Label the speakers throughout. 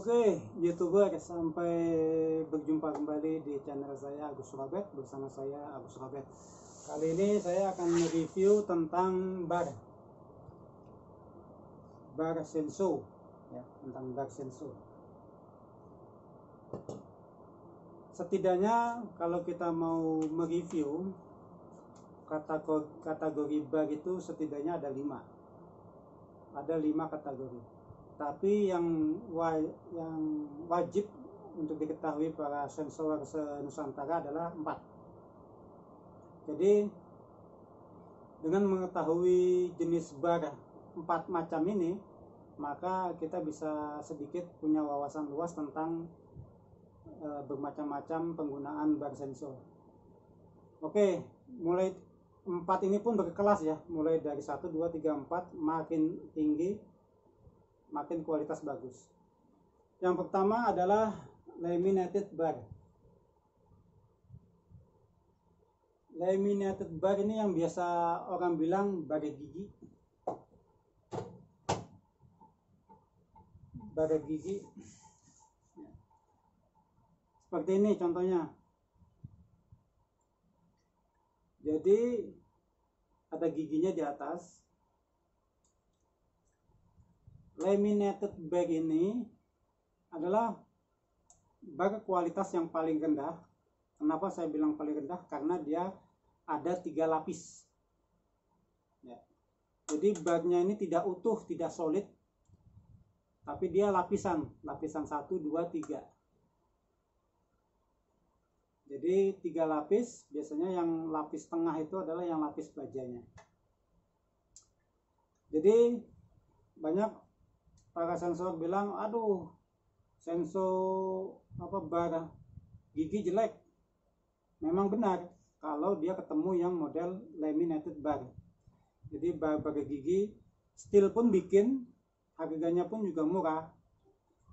Speaker 1: Oke, YouTuber, sampai berjumpa kembali di channel saya Agus Robert. Bersama saya Agus Robert. Kali ini saya akan mereview tentang bar Senso, ya, tentang bar Senso. Setidaknya kalau kita mau mereview kategori bar itu setidaknya ada 5 kategori. Tapi yang wajib untuk diketahui para sensor se-Nusantara adalah 4. Jadi dengan mengetahui jenis bar 4 macam ini, maka kita bisa sedikit punya wawasan luas tentang bermacam-macam penggunaan bar sensor. Oke, mulai 4 ini pun berkelas ya, mulai dari 1, 2, 3, 4, makin tinggi makin kualitas bagus. Yang pertama adalah laminated bar. Laminated bar ini yang biasa orang bilang bagai gigi. Bagai gigi. Seperti ini contohnya. Jadi ada giginya di atas. Laminated bar ini adalah bar kualitas yang paling rendah. Kenapa saya bilang paling rendah? Karena dia ada 3 lapis ya. Jadi barnya ini tidak utuh, tidak solid, tapi dia lapisan 1, 2, 3. Jadi 3 lapis. Biasanya yang lapis tengah itu adalah yang lapis bajanya. Jadi banyak para sensor bilang, aduh, sensor bar gigi jelek. Memang benar kalau dia ketemu yang model laminated bar. Jadi bar gigi steel pun bikin, harganya pun juga murah.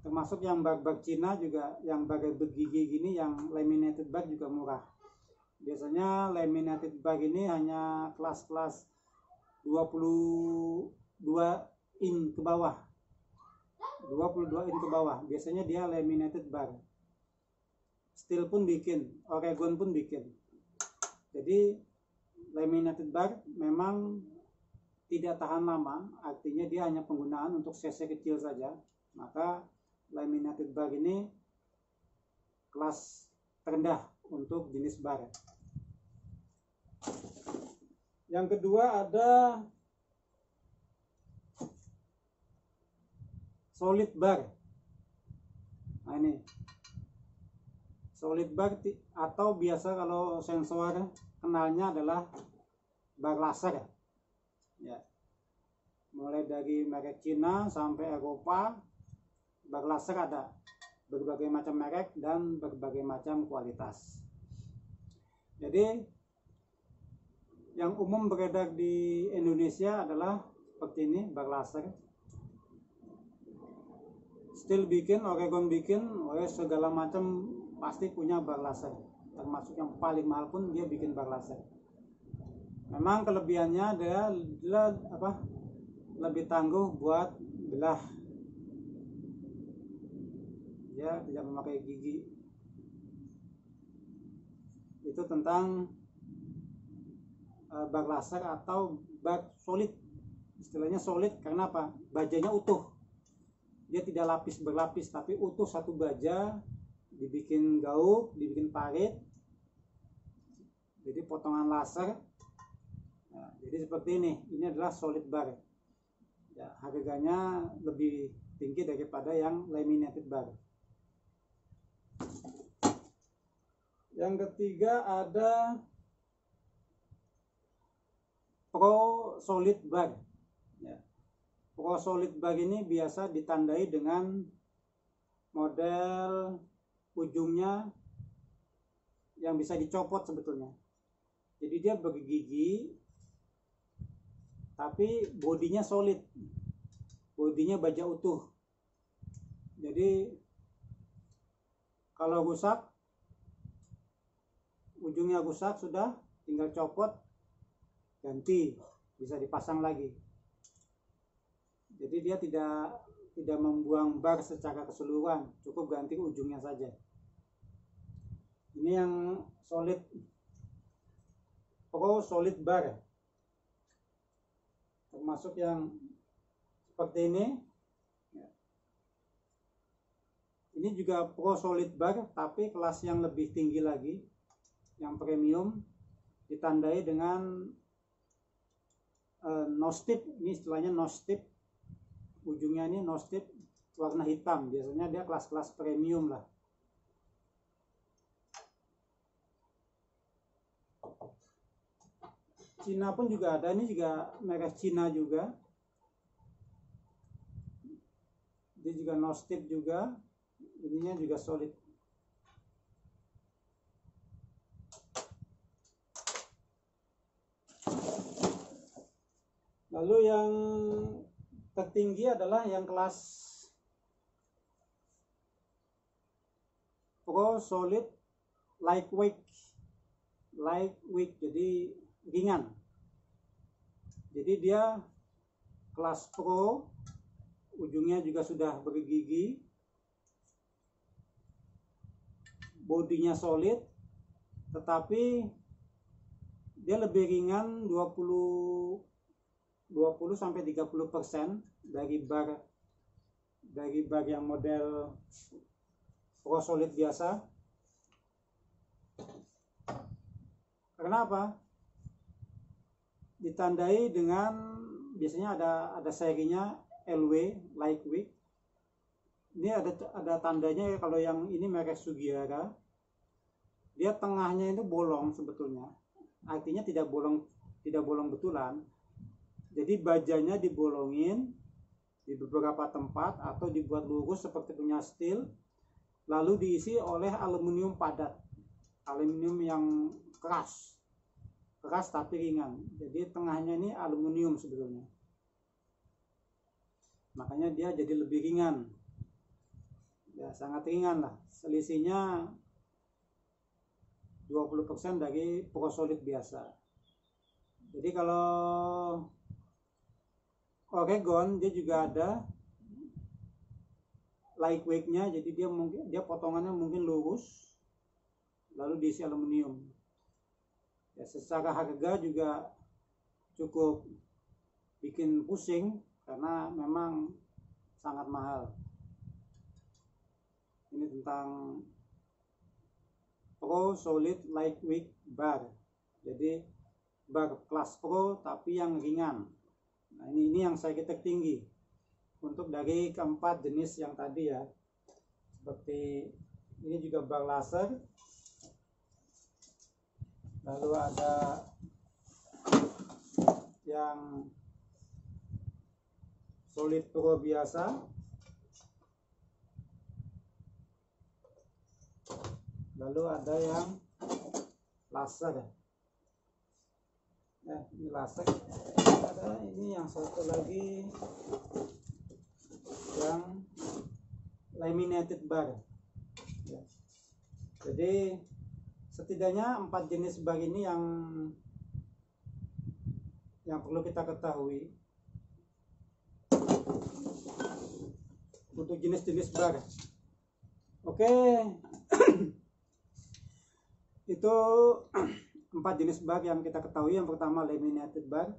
Speaker 1: Termasuk yang bar Cina juga, yang bar bergigi gini, yang laminated bar juga murah. Biasanya laminated bar ini hanya kelas-kelas 22 in ke bawah. 22 in ke bawah. Biasanya dia laminated bar. Steel pun bikin, Oregon pun bikin. Jadi laminated bar memang tidak tahan lama, artinya dia hanya penggunaan untuk cc kecil saja. Maka laminated bar ini kelas terendah untuk jenis bar. Yang kedua ada solid bar. Nah ini solid bar, atau biasa kalau sensor kenalnya adalah bar laser ya. Mulai dari merek Cina sampai Eropa, bar laser ada berbagai macam merek dan berbagai macam kualitas. Jadi yang umum beredar di Indonesia adalah seperti ini, bar laser. Steel bikin, Oregon bikin, segala macam pasti punya bar laser. Termasuk yang paling mahal pun dia bikin bar laser. Memang kelebihannya dia lebih tangguh buat belah. Dia tidak memakai gigi. Itu tentang bar laser atau bar solid. Istilahnya solid karena apa? Bajanya utuh. Dia tidak lapis berlapis, tapi utuh satu baja, dibikin gauk, dibikin parit, jadi potongan laser. Nah, jadi seperti ini adalah solid bar ya, harganya lebih tinggi daripada yang laminated bar. Yang ketiga ada Pro Solid Bar ya. Pro Solid Bar ini biasa ditandai dengan model ujungnya yang bisa dicopot sebetulnya. Jadi dia bergigi tapi bodinya solid, bodinya baja utuh. Jadi kalau rusak, ujungnya rusak, sudah tinggal copot, ganti, bisa dipasang lagi. Jadi dia tidak membuang bar secara keseluruhan, cukup ganti ujungnya saja. Ini yang solid, Pro Solid Bar, termasuk yang seperti ini. Ini juga Pro Solid Bar, tapi kelas yang lebih tinggi lagi, yang premium, ditandai dengan no stip. Ini istilahnya no stip, ujungnya ini no stip, warna hitam. Biasanya dia kelas-kelas premium lah. Cina pun juga ada, ini juga merek Cina juga, dia juga no stip juga, ininya juga solid. Lalu yang tertinggi adalah yang kelas Pro Solid Lightweight, jadi ringan. Jadi dia kelas Pro, ujungnya juga sudah bergigi, bodinya solid, tetapi dia lebih ringan 20-30% dari bar yang model Pro Solid biasa. Karena apa? Ditandai dengan, biasanya ada serinya LW, Lightweight. Ini ada tandanya. Kalau yang ini merek Sugiura, dia tengahnya itu bolong sebetulnya, artinya tidak bolong betulan. Jadi bajanya dibolongin di beberapa tempat atau dibuat lurus seperti punya steel, lalu diisi oleh aluminium padat, aluminium yang keras tapi ringan. Jadi tengahnya ini aluminium sebetulnya, makanya dia jadi lebih ringan, ya sangat ringan lah, selisihnya 20% dari Pro Solid biasa. Jadi kalau Oregon dia juga ada lightweightnya, jadi dia potongannya mungkin lurus lalu diisi aluminium. Ya, secara harga juga cukup bikin pusing karena memang sangat mahal. Ini tentang Pro Solid Lightweight Bar, jadi bar kelas Pro tapi yang ringan. Nah, ini yang saya tertinggi untuk dari keempat jenis yang tadi ya. Seperti ini juga bar laser, lalu ada yang Solid Pro biasa, lalu ada yang laser. Ya, ini laser. Ada ini yang satu lagi yang laminated bar. Ya. Jadi setidaknya 4 jenis bar ini yang perlu kita ketahui untuk jenis-jenis bar. Oke. Itu 4 jenis bar yang kita ketahui. Yang pertama laminated bar,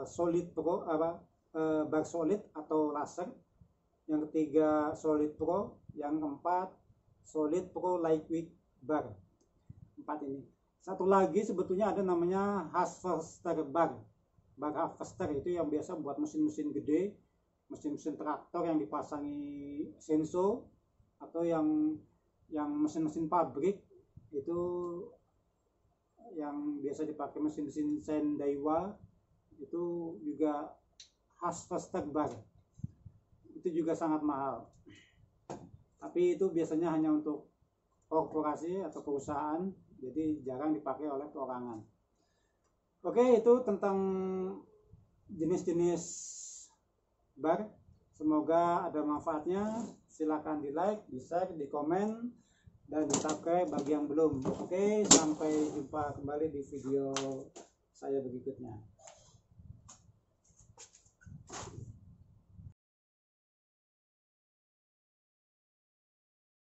Speaker 1: Solid Pro, bar solid atau laser. Yang ketiga Solid Pro, yang keempat Solid Pro Lightweight Bar. 4 ini. Satu lagi sebetulnya ada namanya harvester bar. Bar harvester itu yang biasa buat mesin-mesin gede, mesin-mesin traktor yang dipasangi senso, atau yang mesin-mesin pabrik itu yang biasa dipakai mesin-mesin Sendaiwa, itu juga harvester bar. Itu juga sangat mahal, tapi itu biasanya hanya untuk korporasi atau perusahaan, jadi jarang dipakai oleh perorangan. Oke, itu tentang jenis-jenis bar. Semoga ada manfaatnya. Silahkan di like, di share, di komen, dan di subscribe bagi yang belum. Oke, sampai jumpa kembali di video saya berikutnya.